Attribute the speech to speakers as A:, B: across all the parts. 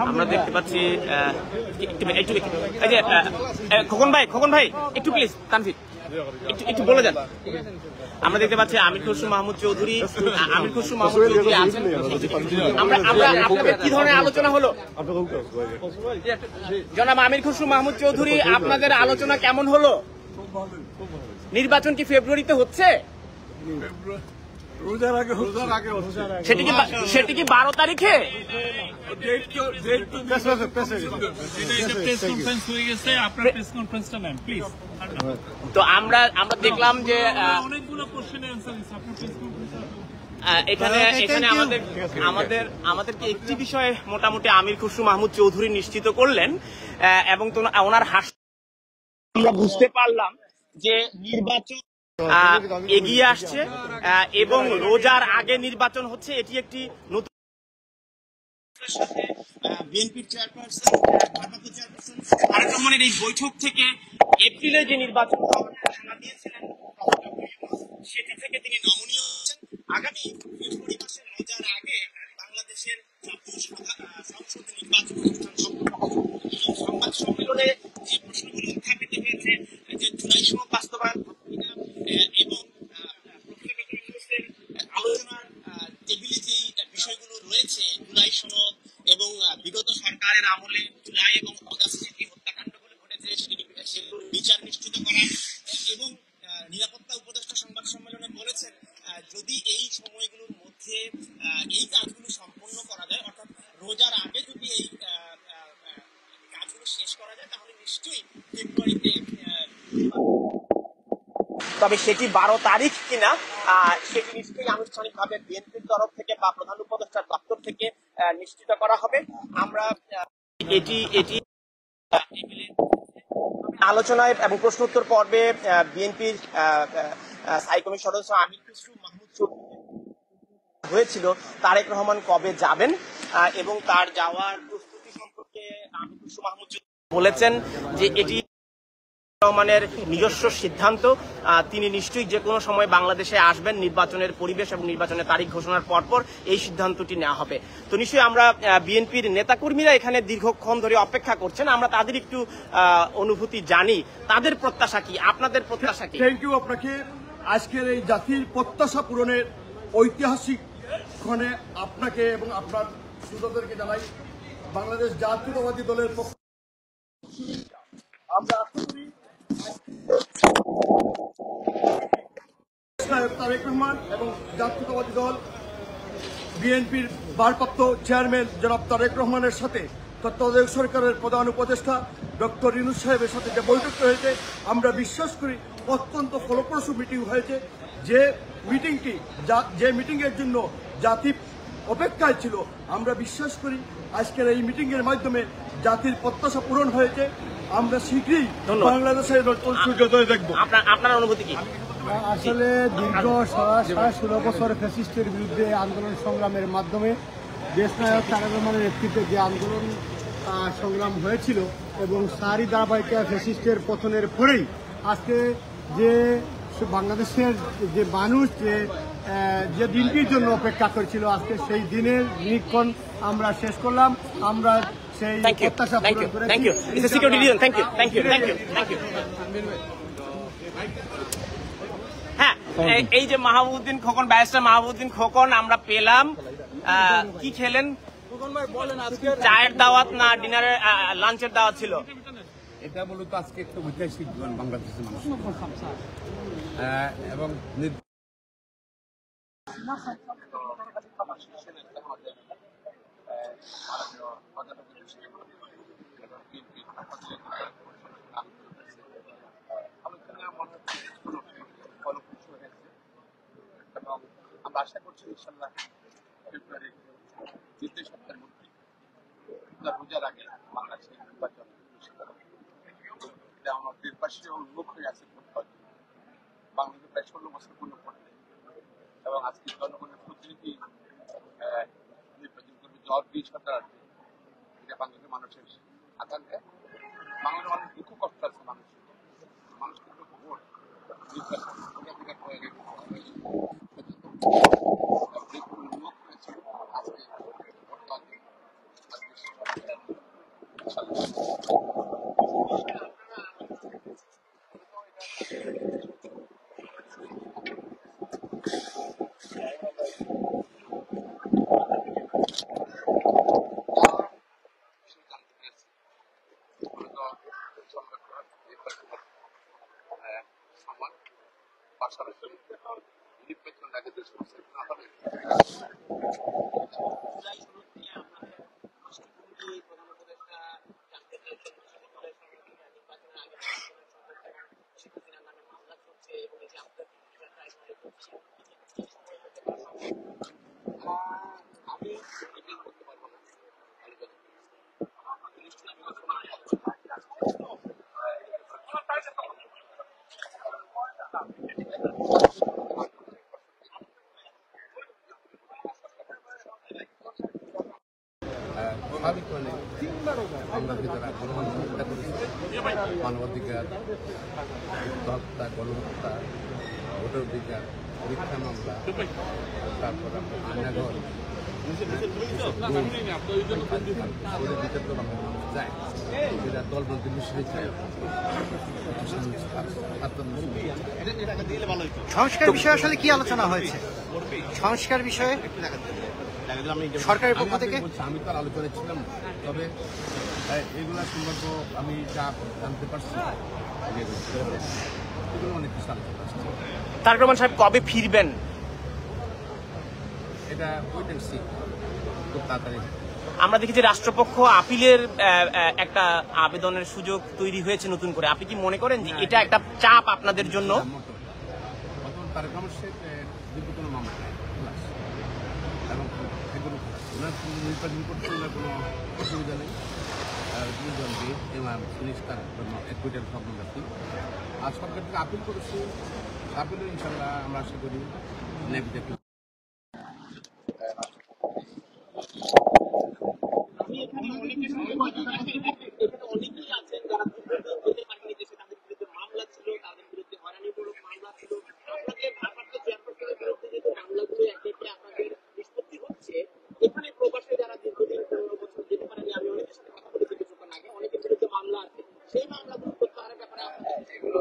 A: আমরা দেখতে পাচ্ছি এই যে খোকন ভাই একটু প্লিজ তানভীর একটু বলে যান। আমরা দেখতে পাচ্ছি আমির খসরু মাহমুদ চৌধুরী আছেন। আমরা আপনাদের কি ধরনের আলোচনা হলো? জনাব আমির খসরু মাহমুদ চৌধুরী, আপনাদের আলোচনা কেমন হলো? নির্বাচন কি ফেব্রুয়ারিতে হচ্ছে? সেটি কি 12 তারিখে? তো আমরা দেখলাম যে এখানে আমাদেরকে একটি বিষয়ে মোটামুটি আমির খসরু মাহমুদ চৌধুরী নিশ্চিত করলেন, এবং ওনার আমরা বুঝতে পারলাম যে নির্বাচন এগিয়ে আসছে এবং রোজার আগে নির্বাচন হচ্ছে। এটি একটি নতুন বিএনপির চেয়ারপারসন ভারপ্রাপ্ত চেয়ারপারসন তারেক রহমানের এই বৈঠক থেকে এপ্রিলে যে নির্বাচন ঘোষণা দিয়েছিলেন সেটি থেকে তিনি নমনীয় হচ্ছেন। আগামী ফেব্রুয়ারি মাসের রোজার আগে বাংলাদেশের জাতীয় সংসদ নির্বাচন অনুষ্ঠান সম্পন্ন হবে। সংবাদ সম্মেলনে যে প্রশ্নগুলো উত্থাপিত হয়েছে, যে জুলাই সনদ বাস্তবায়ন এবং আলোচনার টেবিলে যে বিষয়গুলো রয়েছে, জুলাই সনদ এবং বিগত সরকারের আমলে জুলাই এবং অগাস্টে যে হত্যাকাণ্ডগুলো ঘটেছে সেগুলোর বিচার নিশ্চিত করা, এবং নিরাপত্তা উপদেষ্টা সংবাদ সম্মেলনে বলেছেন যদি এই সময়গুলোর মধ্যে এই কাজগুলো সম্পন্ন করা যায়, অর্থাৎ রোজার আগে যদি এই কাজগুলো শেষ করা যায় তাহলে নিশ্চয়ই ফেব্রুয়ারিতে, তবে সেটি 12 তারিখ কিনা সেটি নিশ্চয়ই আনুষ্ঠানিকভাবে বিএনপির তরফ থেকে বা প্রধান উপদেষ্টার দপ্তর থেকে নিশ্চিত করা হবে। আমরা এটি আলোচনায় এবং প্রশ্নোত্তর পর্বে বিএনপির স্থায়ী কমিটির সদস্য আমির খসরু মাহমুদ চৌধুরী হয়েছিল তারেক রহমান কবে যাবেন এবং তার যাওয়ার প্রস্তুতি সম্পর্কে আমির খসরু মাহমুদ বলেছেন যে এটি রহমানের নিজস্ব সিদ্ধান্ত। তিনি নিশ্চয়ই যে কোনো সময় বাংলাদেশে আসবেন, নির্বাচনের পরিবেশ এবং নির্বাচনের তারিখ ঘোষণার পরপর এই সিদ্ধান্তটি নেওয়া হবে। তো নিশ্চয়ই আমরা বিএনপির নেতাকর্মীরা এখানে দীর্ঘক্ষণ ধরে অপেক্ষা করছেন, আমরা তাদের একটু অনুভূতি জানি, তাদের প্রত্যাশা কি, আপনাদের প্রত্যাশা কি?
B: থ্যাংক ইউ আপনাকে। আজকের এই জাতির প্রত্যাশা পূরণের ঐতিহাসিক ক্ষণে আপনাকে এবং আপনার শ্রোতাদেরকে জানাই বাংলাদেশ জাতীয়তাবাদী দলের পক্ষ আমরা আশা করি তারেক রহমান এবং জাতীয়তাবাদী দল বিএনপির ভারপ্রাপ্ত চেয়ারম্যান জনাব তারেক রহমানের সাথে তত্ত্বাবধায়ক সরকারের প্রধান উপদেষ্টা ডক্টর ইউনূস সাহেবের সাথে যে বৈঠকটা হয়েছে, আমরা বিশ্বাস করি অত্যন্ত ফলপ্রসূ মিটিং হয়েছে। যে মিটিংয়ের জন্য জাতি অপেক্ষায় ছিল, আমরা বিশ্বাস করি আজকের এই মিটিংয়ের মাধ্যমে জাতির প্রত্যাশা পূরণ হয়েছে। আমরা শীঘ্রই বাংলাদেশের সূর্যোদয় দেখব।
A: আপনার অনুভূতি কি?
C: আসলে দীর্ঘ 16 বছর ফ্যাসিস্টের বিরুদ্ধে আন্দোলন সংগ্রামের মাধ্যমে দেশনায়ক তারেক রহমানের নেতৃত্বে যে আন্দোলন সংগ্রাম হয়েছিল এবং সারি ধারাবাহিকতা ফ্যাসিস্টের পতনের পরেই আজকে যে বাংলাদেশের যে মানুষ যে দিনটির জন্য অপেক্ষা করেছিল, আজকে সেই দিনের নিরীক্ষণ আমরা শেষ করলাম। আমরা সেই প্রত্যাশা পূরণ করেছি।
A: হ্যাঁ, এই যে মাহবুবউদ্দিন খোকন, ব্যারিস্টার মাহবুবউদ্দিন খোকন আমরা পেলাম। কি খেলেন? চায়ের দাওয়াত না ডিনারের লাঞ্চের দাওয়াত ছিল?
D: এটা মূলত আজকে একটু ঐতিহাসিক বাংলাদেশের মানুষ এবং
E: এবং আমরা আশা করছি ইনশাল্লাহ ফেব্রুয়ারির দ্বিতীয় সপ্তাহের মধ্যে রোজার আগে বাংলাদেশের নির্বাচন আমার দেশবাসী উন্মুখ হয়ে আছে বাংলাদেশে প্রায় 16 বছর পূর্ণ করতে, এবং আজকে জনগণের প্রতিনিধি নির্বাচন করবে জ্বর 20 সরকার আছে। এটা বাংলাদেশের মানুষের আকাঙ্ক্ষা। বাংলাদেশের মানুষ দুঃখ কষ্ট আছে, মানুষ কিন্তু ভোট নির্বাচন
D: স্বাভাবিক মানে আমরা ভিতরে গণহত্যা করেছি, মানবাধিকার, হত্যা, গণহত্যা, ভোটার অধিকার, মিথ্যা মামলা, তারপর আমরা আয়নাঘর যায় সেটা দলবন্ধু মিশিয়ে
C: সংস্কার বিষয়ে আসলে কি আলোচনা হয়েছে? সংস্কার বিষয়ে সরকারের পক্ষ থেকে
D: আমি তো আর আলোচনায় ছিলাম না, তবে এগুলা সম্পর্ক আমি যা জানতে পারছি এগুলো অনেক কিছু আলোচনা আসছে।
A: তারেক রহমান সাহেব কবে ফিরবেন?
D: এটা ওয়েট এন্ড সি, খুব তাড়াতাড়ি।
A: আমরা দেখি যে রাষ্ট্রপক্ষ আপিলের একটা আবেদনের সুযোগ তৈরি হয়েছে নতুন করে। আপনি কি মনে করেন যে এটা একটা চাপ আপনাদের জন্য?
D: বর্তমান তারেক রহমান সাহেব দীর্ঘ কোনো মামলা নেই এবং এগুলো ওনার নির্বাচন করতে ওনার কোনো অসুবিধা নেই। দুজন বেদ এবং পুলিশ তার অ্যাডভোকেট ভবন রাখি আর সরকার থেকে আপিল করেছি, আপিলও ইনশাল্লাহ আমরা আশা করি ন্যায় দেখি।
A: অনেকেই আছেন যারা হতে পারেনি দেশে, তাদের বিরুদ্ধে মামলা ছিল, তাদের বিরুদ্ধে হয়রানিমূলক মামলা ছিল। আপনাদের ভারপ্রাপ্ত চেয়ারপারসনের বিরুদ্ধে যেহেতু মামলাগুলো একে একে আপনাদের নিষ্পত্তি হচ্ছে, এখানে প্রবাসে যারা দীর্ঘদিন 15 বছর যেতে পারেনি, আমি অনেকের সাথে কথা বলেছি কিছুক্ষণ আগে, অনেকের বিরুদ্ধে মামলা আছে, সেই মামলাগুলো প্রত্যাহারের ব্যাপারে
E: এগুলো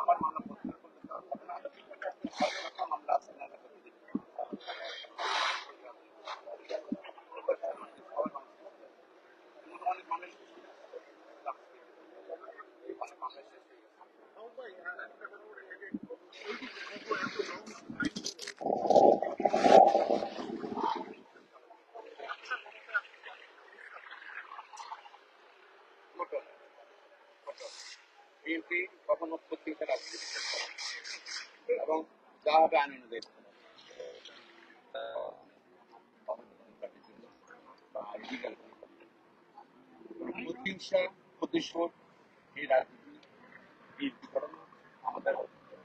E: আমার মামলা মামলা আছে না অনেক মানুষ বিএনপি কখনো প্রতিহিংসা রাজনীতি এবং যা হবে আইন অনুযায়ী প্রতিহিংসা, প্রতিশোধ, এই রাজনীতি বিরোধীকরণ আমাদের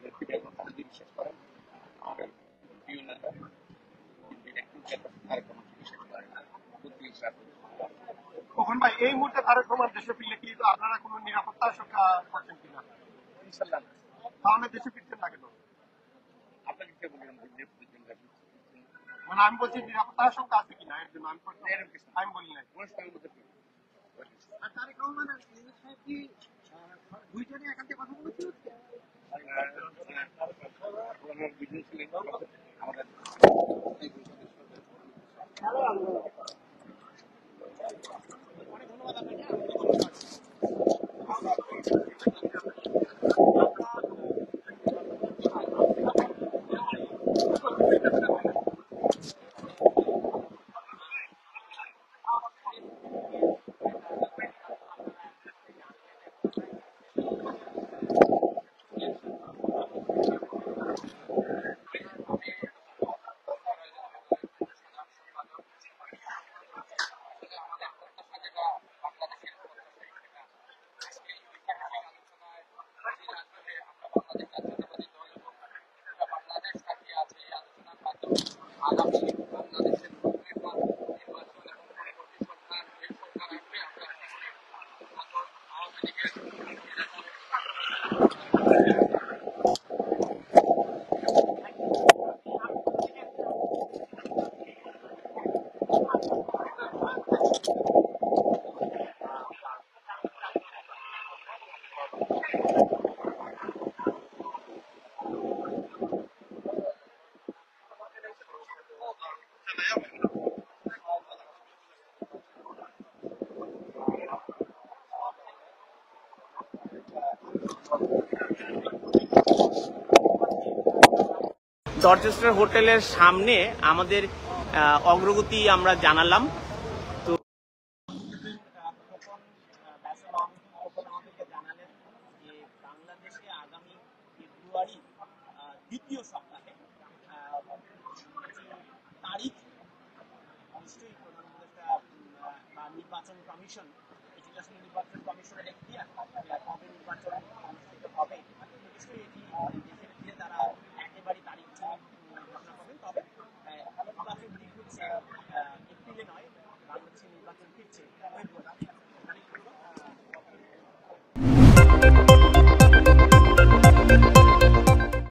E: নেত্রী বেগম খালেদা বিশ্বাস করেন। আমাদের প্রিয় নেতা তারেক রহমান বিশ্বাস করেন না প্রতিহিংসা।
B: কখন ভাই এই মুহূর্তে তারেক রহমান দেশে ফিরলে কি আপনারা কোনো নিরাপত্তা আশঙ্কা করছেন কিনা?
E: ইনশাল্লাহ
B: তাহলে দেশে ফিরছেন না কেন?
E: আপনাকে কে বললেন
B: মানে আমি বলছি নিরাপত্তা আশঙ্কা আছে কিনা এর জন্য আমি বলি নাই।
E: অনুষ্ঠানের মধ্যে
C: আর তারেক রহমান আর ইউনূস সাহেব কি দুইজনে একান্তে কথা বলেছিল?
E: বিজনেস ছিলেন আমাদের
A: ডরচেস্টার হোটেলের সামনে আমাদের অগ্রগতি আমরা জানালাম।